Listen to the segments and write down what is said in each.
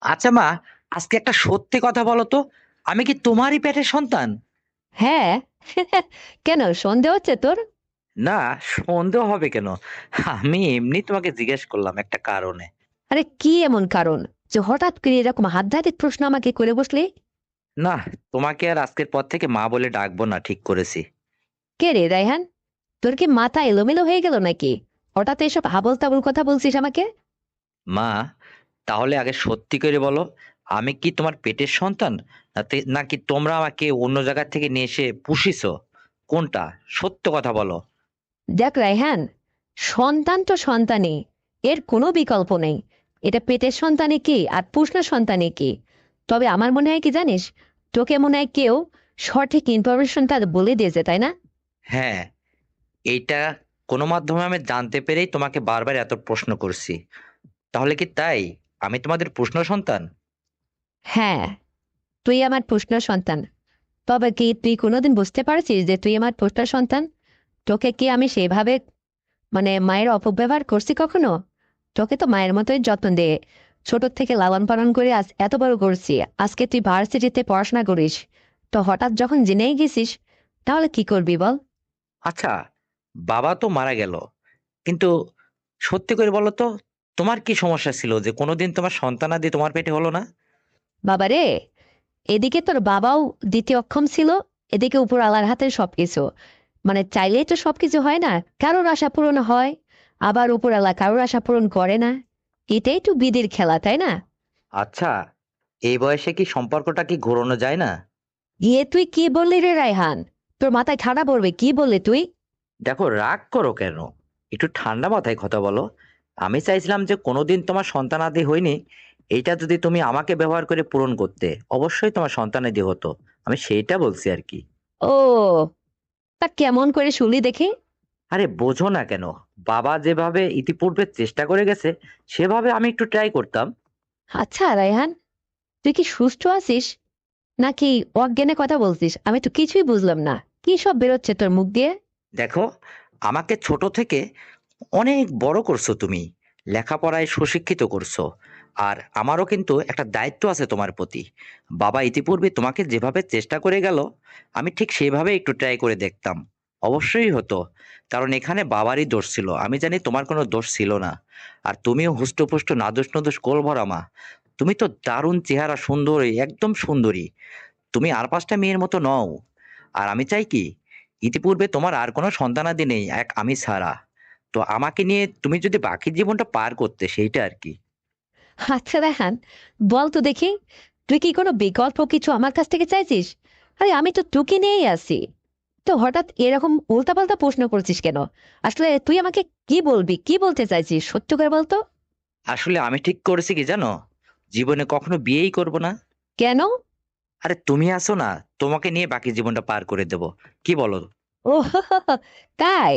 আচ্ছা মা, আজকে একটা সত্যি কথা বলো তো, আমি কি তোমারই পেটের সন্তান? হ্যাঁ। কেন সন্দেহ হচ্ছে তোর? না, সন্দেহ হবে কেন? আমি এমনি তোমাকে জিজ্ঞেস করলাম একটা কারণে। আরে কি এমন কারণ যে হঠাৎ করে এরকম হাতধাতিক প্রশ্ন আমাকে করে বসলি? না, তোমাকে আর আজকের পর থেকে মা বলে ডাকবো না, ঠিক করেছি। কে রে রায়হান? তোর কি মাথা এলোমেলো হয়ে গেল নাকি? হঠাৎ এসব আবোল তাবোল কথা বলছিস আমাকে? মা, তাহলে আগে সত্যি করে বলো, আমি কি তোমার পেটের সন্তান, নাকি তোমরা আমাকে অন্য জায়গা থেকে নিয়ে এসে পুষিছো? কোনটা? সত্য কথা বলো। দেখ রায়হান, সন্তান তো সন্তানই, এর কোনো বিকল্প নেই। এটা পেটের সন্তানে কি আর পুষ্ণ সন্তানে কি? তবে আমার মনে হয় কি জানিস, তোকে মনে হয় কেউ সঠিক ইনফরমেশনটা বলে দিয়েছে, তাই না? হ্যাঁ, এইটা কোনো মাধ্যমে আমি জানতে পেরেই তোমাকে বারবার এত প্রশ্ন করছি। তাহলে কি তাই? আমি তোমাদের প্রশ্ন সন্তান? হ্যাঁ, তুই আমার পুষ্ণ সন্তান। তবে কি তুই কোনোদিন বুঝতে পারছিস যে তুই আমার পুত্র সন্তান? তোকে কি আমি সেভাবে মায়ের অপব্যবহার করছি কখনো? তোকে তো মায়ের মতোই যত্ন দিয়ে ছোট থেকে লালন পালন করে আজ এত বড় করছি। আজকে তুই ভার্সিটিতে পড়াশোনা করিস, তো হঠাৎ যখন জেনেই গেছিস, তাহলে কি করবি বল? আচ্ছা, বাবা তো মারা গেল, কিন্তু সত্যি করে বলো তো, তোমার কি সমস্যা ছিল যে কোনোদিন তোমার সন্তানাদি তোমার পেটে হলো না? বাবারে, এদিকে তোর বাবাও দ্বিতীয় অক্ষম ছিল, এদিকে উপর আলার হাতে সবকিছু। চাইলেই তো সবকিছু হয় না, কারোর আশা পূরণ হয়, আবার উপরওয়ালা কারোর আশা পূরণ করে না। এটাই তো বিধির খেলা, তাই না? আচ্ছা, এই বয়সে কি সম্পর্কটা কি ঘোরানো যায় না? গিয়ে তুই কি বললি রে রায়হান? তোর মাথায় ঠাডা পড়বে, কি বললি তুই? দেখো, রাগ করো কেন? একটু ঠান্ডা মাথায় কথা বলো। আমি চাইছিলাম যে কোনোদিন তোমার সন্তানাদি হয়নি, এইটা যদি তুমি আমাকে ব্যবহার করে পূরণ করতে, অবশ্যই তোমার সন্তানাদি হতো। আমি সেইটা বলছি আর কি। ও, তা কেমন করে শুলি দেখি? আরে বোঝো না কেন? বাবা যেভাবে ইতিপূর্বে চেষ্টা করে গেছে, সেভাবে আমি একটু ট্রাই করতাম। আচ্ছা রায়হান, তুই কি সুস্থ আছিস নাকি অজ্ঞানে কথা বলছিস? আমি তো কিছুই বুঝলাম না। কি সব বেরোচ্ছে তোর মুখ দিয়ে? দেখো, আমাকে ছোট থেকে অনেক বড় করছো তুমি, লেখাপড়ায় সুশিক্ষিত করছো। আর আমারও কিন্তু একটা দায়িত্ব আছে তোমার প্রতি। বাবা ইতিপূর্বে তোমাকে যেভাবে চেষ্টা করে গেল, আমি ঠিক সেভাবে একটু ট্রাই করে দেখতাম। অবশ্যই হতো, কারণ এখানে বাবারই দোষ ছিল, আমি জানি তোমার কোনো দোষ ছিল না। আর তুমিও হুষ্টপুষ্ট নাদুস নদুস কোল ভরা মা। তুমি তো দারুণ চেহারা, সুন্দরী, একদম সুন্দরী। তুমি আর পাঁচটা মেয়ের মতো নও। আর আমি চাই কি, ইতিপূর্বে তোমার আর কোনো সন্তানাদি নেই এক আমি ছাড়া। তো আমাকে নিয়ে তুমি যদি বাকি জীবনটা পার করতে, সেইটা আর কি। আচ্ছা রায়হান, বল তো দেখি, তুই কি কোনো বিকল্প কিছু আমার কাছ থেকে চাইছিস? আরে আমি তো তোকে নিয়েই আছি। তো হঠাৎ এরকম উল্টাপাল্টা প্রশ্ন করছিস কেন? আসলে তুই আমাকে কি বলবি, কি বলতে চাইছিস, সত্য করে বলতো। আসলে আমি ঠিক করেছি কি জানো, জীবনে কখনো বিয়েই করব না। কেন? আরে তুমি আছো না, তোমাকে নিয়ে বাকি জীবনটা পার করে দেব। কি বলো? ও, তাই?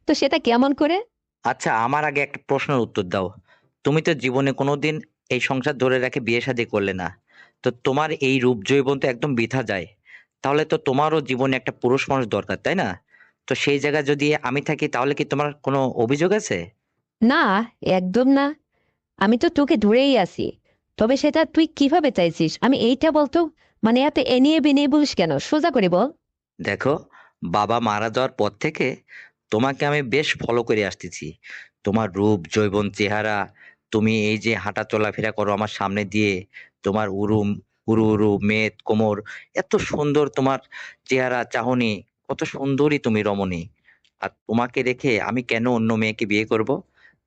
তো সেটা কেমন করে? আচ্ছা, আমার আগে একটা প্রশ্নের উত্তর দাও। তুমি তো জীবনে কোনোদিন এই সংসার ধরে রেখে বিয়ে শাদী করলে না। তো তোমার এই রূপ যৌবন তো একদম বৃথা যায়। তাহলে তো তোমারও জীবনে একটা পুরুষ মানুষ দরকার, তাই না? তো সেই জায়গায় যদি আমি থাকি, তাহলে কি তোমার কোনো অভিযোগ আছে? না, একদম না। আমি তো তোকে ধরেই আছি। তবে সেটা তুই কিভাবে চাইছিস আমি এইটা বলতো। এত এ নিয়ে বিনিয়ে বলিস কেন, সোজা করে বল। দেখো, বাবা মারা যাওয়ার পর থেকে তোমাকে আমি বেশ ফলো করে আসতেছি। তোমার রূপ যৌবন চেহারা, তুমি এই যে হাঁটা চলাফেরা করো আমার সামনে দিয়ে, তোমার উরু উরু মেদ কোমর, এত সুন্দর তোমার চেহারা চাহনি, কত সুন্দরী তুমি রমণী। আর তোমাকে রেখে আমি কেন অন্য মেয়েকে বিয়ে করব?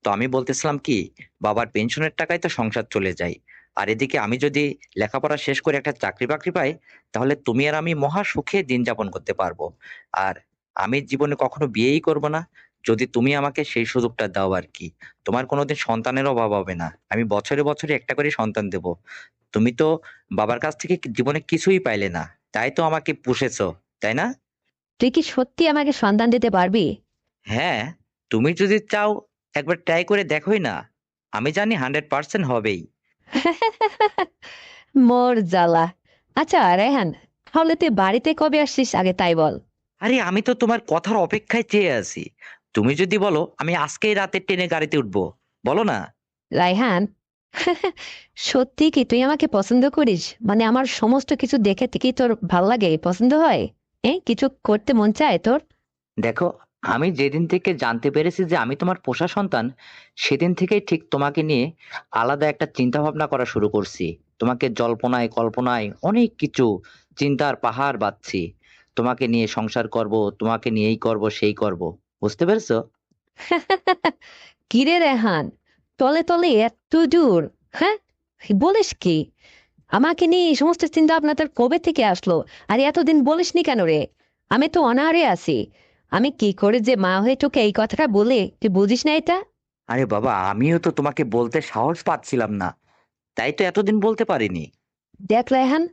তো আমি বলতেছিলাম কি, বাবার পেনশনের টাকায় তো সংসার চলে যায়। আর এদিকে আমি যদি লেখাপড়া শেষ করে একটা চাকরি বাকরি পাই, তাহলে তুমি আর আমি মহা সুখে দিন যাপন করতে পারবো। আর আমি জীবনে কখনো বিয়েই করব না, যদি তুমি আমাকে সেই সুযোগটা দাও আর কি। তোমার কোনোদিন সন্তানের অভাব হবে না, আমি বছরে বছরে একটা করে সন্তান দেব। তুমি তো বাবার কাছ থেকে জীবনে কিছুই পাইলে না, তাই তো আমাকে পুষেছো, তাই না? তুই কি সত্যি আমাকে সন্ধান দিতে পারবি? হ্যাঁ, তুমি যদি চাও, একবার ট্রাই করে দেখোই না। আমি জানি 100% হবেই। মোর জ্বালা। আচ্ছা রেহান, তাহলে তুই বাড়িতে কবে আসছিস আগে তাই বল। আরে আমি তো তোমার কথার অপেক্ষায় চেয়ে আছি। তুমি যদি বলো, আমি আজকেই রাতের ট্রেনে গাড়িতে উঠবো। বলো না। রায়হান, সত্যি কি তুই আমাকে পছন্দ করিস? মানে আমার সমস্ত কিছু দেখে কি তোর ভাল লাগে, পছন্দ হয়? কিছু করতে মন চায় তোর? দেখো, আমি যেদিন থেকে জানতে পেরেছি যে আমি তোমার পোষা সন্তান, সেদিন থেকেই ঠিক তোমাকে নিয়ে আলাদা একটা চিন্তা ভাবনা করা শুরু করছি। তোমাকে জল্পনায় কল্পনায় অনেক কিছু চিন্তার পাহাড় বাঁধছি। তোমাকে নিয়ে সংসার করব, তোমাকে নিয়েই করব, সেই করব। বুঝতে পেরেছো? কিরে রেহান, তলে তলে এত দূর? হ্যাঁ, বলিস কি? আমাকে নিয়ে এই সমস্ত চিন্তা ভাবনা তোর কবে থেকে আসলো? আর এতদিন বলিসনি কেন রে? আমি তো অনাহারে আছি। আমি কি করে যে মা হয়ে তোকে এই কথাটা বলে, তুই বুঝিস না এটা? আরে বাবা, আমিও তো তোমাকে বলতে সাহস পাচ্ছিলাম না, তাই তো এতদিন বলতে পারিনি। দেখ রেহান,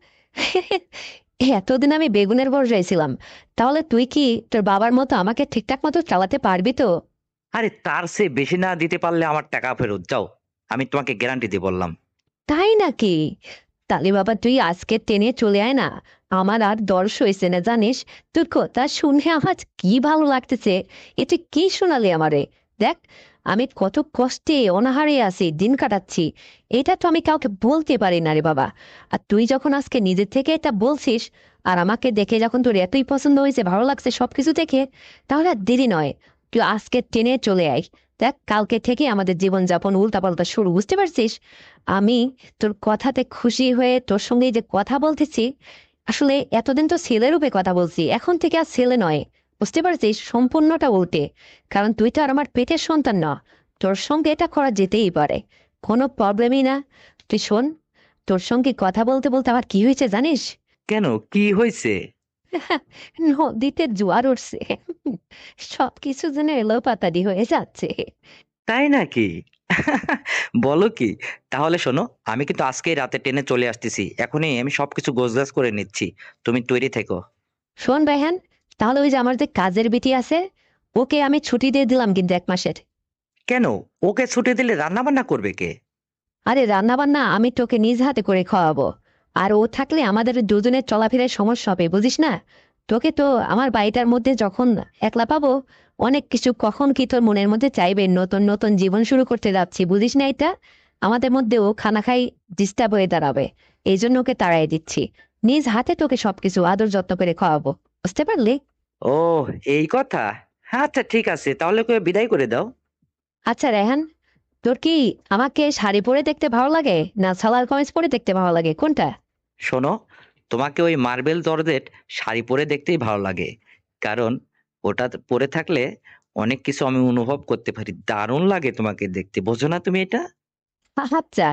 এতদিন আমি বেগুনের বর্জায় ছিলাম। তাহলে তুই কি তোর বাবার মতো আমাকে ঠিকঠাক মতো চালাতে পারবি তো? আরে তার চেয়ে বেশি না দিতে পারলে আমার টাকা ফেরত যাও, আমি তোমাকে গ্যারান্টি দিয়ে বললাম। তাই নাকি? তাহলে বাবা তুই আজকে টেনে চলে আয় না। আমার আর দর্শ হয়েছে না জানিস। তোর কথা শুনে আমার কি ভালো লাগতেছে। এ তুই কি শোনালি আমারে? দেখ, আমি কত কষ্টে অনাহারে আছি, দিন কাটাচ্ছি। এটা তো আমি কাউকে বলতে পারি না রে বাবা। আর তুই যখন আজকে নিজের থেকে এটা বলছিস, আর আমাকে দেখে যখন তোর এতই পছন্দ হয়েছে, ভালো লাগছে সবকিছু দেখে, তাহলে আর দেরি নয়, তুই আজকে টেনে চলে আয়। দেখ, কালকে থেকে আমাদের জীবনযাপন উল্টাপাল্টা শুরু, বুঝতে পারছিস? আমি তোর কথাতে খুশি হয়ে তোর সঙ্গে এই যে কথা বলতেছি, আসলে এতদিন তো ছেলে রূপে কথা বলছি, এখন থেকে আর ছেলে নয়। বুঝতে পারছিস? সম্পূর্ণটা উল্টে। কারণ তুই তো আর আমার পেটের সন্তান না। তোর সঙ্গে এটা করা যেতেই পারে, কোনো প্রবলেমই না। তুই শোন, তোর সঙ্গে কথা বলতে বলতে আমার কি হয়েছে জানিস? কেন, কি হয়েছে? নদীতে জোয়ার উঠছে। সবকিছু যেন এলোপাতাড়ি হয়ে যাচ্ছে। তাই নাকি? বলো কি? তাহলে শোনো, আমি কিন্তু আজকেই রাতে ট্রেনে চলে আসতেছি, এখনই আমি সবকিছু গোছগাছ করে নিচ্ছি। তুমি তৈরি থেকো। শোন ভাইহান, তাহলে ওই যে আমার যে কাজের বেটি আছে, ওকে আমি ছুটি দিয়ে দিলাম কিন্তু 1 মাসের। কেন? ওকে ছুটি দিলে রান্না বান্না করবে কে? আরে রান্না বান্না আমি তোকে নিজ হাতে করে খাওয়াবো। আর ও থাকলে আমাদের দুজনের চলাফেরার সমস্যা হবে, বুঝিস না? তোকে তো আমার বাড়িটার মধ্যে যখন একলা পাবো, অনেক কিছু কখন কি তোর মনের মধ্যে চাইবে, নতুন নতুন জীবন শুরু করতে যাচ্ছি, বুঝিস না এটা? আমাদের মধ্যেও খানা খাই ডিস্টার্ব হয়ে দাঁড়াবে। এই জন্য ওকে তাড়াই দিচ্ছি। নিজ হাতে তোকে সবকিছু আদর যত্ন করে খাওয়াবো। বুঝতে পারলি? ও, এই কথা। হ্যাঁ, আচ্ছা ঠিক আছে, তাহলে ওকে বিদায় করে দাও। আচ্ছা রেহান, তোর কি আমাকে শাড়ি পরে দেখতে ভালো লাগে, না সালোয়ার কামিজ পরে দেখতে ভালো লাগে, কোনটা? শোনো, তোমাকে ওই মার্বেল জর্জেট শাড়ি পরে দেখতেই ভালো লাগে, কারণ ওটা পরে থাকলে অনেক কিছু আমি অনুভব করতে পারি, দারুণ লাগে তোমাকে দেখতে। বোঝো না তুমি এটা? আচ্ছা,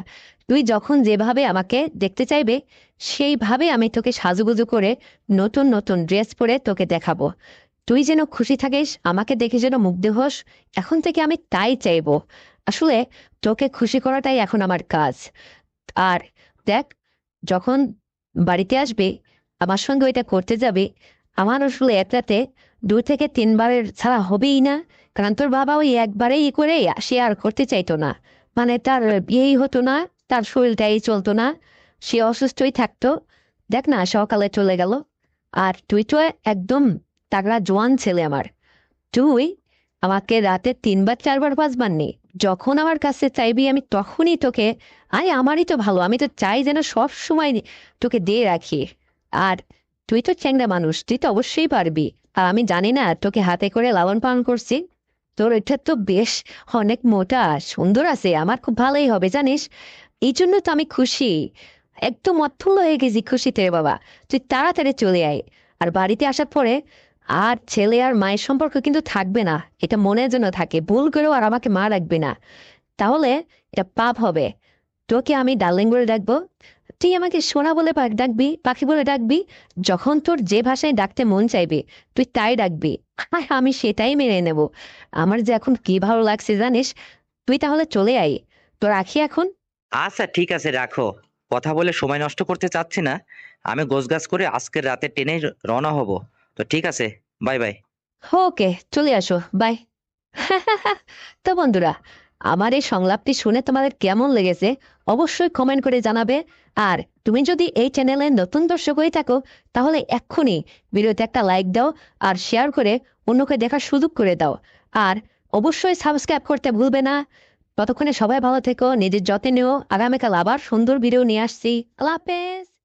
তুই যখন যেভাবে আমাকে দেখতে চাইবে, সেইভাবে আমি তোকে সাজুগুজু করে নতুন নতুন ড্রেস পরে তোকে দেখাবো। তুই যেন খুশি থাকিস, আমাকে দেখে যেন মুগ্ধ হোস, এখন থেকে আমি তাই চাইবো। আসলে তোকে খুশি করাটাই এখন আমার কাজ। আর দেখ, যখন বাড়িতে আসবে, আমার সঙ্গে ওইটা করতে যাবে, আমার আসলে এক রাতে 2 থেকে 3 বারের ছাড়া হবেই না। কারণ তোর বাবা ওই একবারেই করে সে আর করতে চাইতো না। মানে তার বিয়েই হতো না, তার শরীরটাই চলতো না, সে অসুস্থই থাকতো। দেখ না, সকালে চলে গেল। আর তুই তো একদম তাগড়া জোয়ান ছেলে আমার। তুই আমাকে রাতে 3 বার 4 বার 5 বার নেই, যখন আমার কাছে চাইবি আমি তখনই তোকে। আরে আমারই তো ভালো, আমি তো চাই যেন সব সময় তোকে দিয়ে রাখি। আর তুই তো চ্যাংড়া মানুষ, তুই তো অবশ্যই পারবি। আর আমি জানি না, তোকে হাতে করে লালন পালন করছি। তোর এটা তো বেশ অনেক মোটা, সুন্দর আছে, আমার খুব ভালোই হবে জানিস। এই জন্য তো আমি খুশি, একদম অথুল্ল হয়ে গেছি খুশিতে রে বাবা। তুই তাড়াতাড়ি চলে আয়। আর বাড়িতে আসার পরে আর ছেলে আর মায়ের সম্পর্ক কিন্তু থাকবে না, এটা মনের জন্য থাকে, ভুল করেও আর আমাকে মা রাখবে না। তাহলে এটা পাপ হবে। তোকে আমি ডার্লিং বলে ডাকবো, তুই আমাকে সোনা বলে ডাকবি, পাখি বলে ডাকবি। যখন তোর যে ভাষায় ডাকতে মন চাইবে, তুই তাই ডাকবি। আর আমি সেটাই মেনে নেব। আমার যে এখন কি ভালো লাগছে জানিস। তুই তাহলে চলে আয়, তো রাখি এখন। আচ্ছা ঠিক আছে, রাখো। কথা বলে সময় নষ্ট করতে চাচ্ছি না, আমি গোছগাছ করে আজকের রাতে ট্রেনে রওনা হব। তো ঠিক আছে, বাই বাই। ওকে, চলে আসো, বাই। তো বন্ধুরা, আমার এই সংলাপটি শুনে তোমাদের কেমন লেগেছে অবশ্যই কমেন্ট করে জানাবে। আর তুমি যদি এই চ্যানেলে নতুন দর্শক হয়ে থাকো, তাহলে এক্ষুনি ভিডিওতে একটা লাইক দাও, আর শেয়ার করে অন্যকে দেখার সুযোগ করে দাও। আর অবশ্যই সাবস্ক্রাইব করতে ভুলবে না। ততক্ষণে সবাই ভালো থেকো, নিজের যত্নে নিও। আগামীকাল আবার সুন্দর ভিডিও নিয়ে আসছি। আল্লাহ হাফেজ।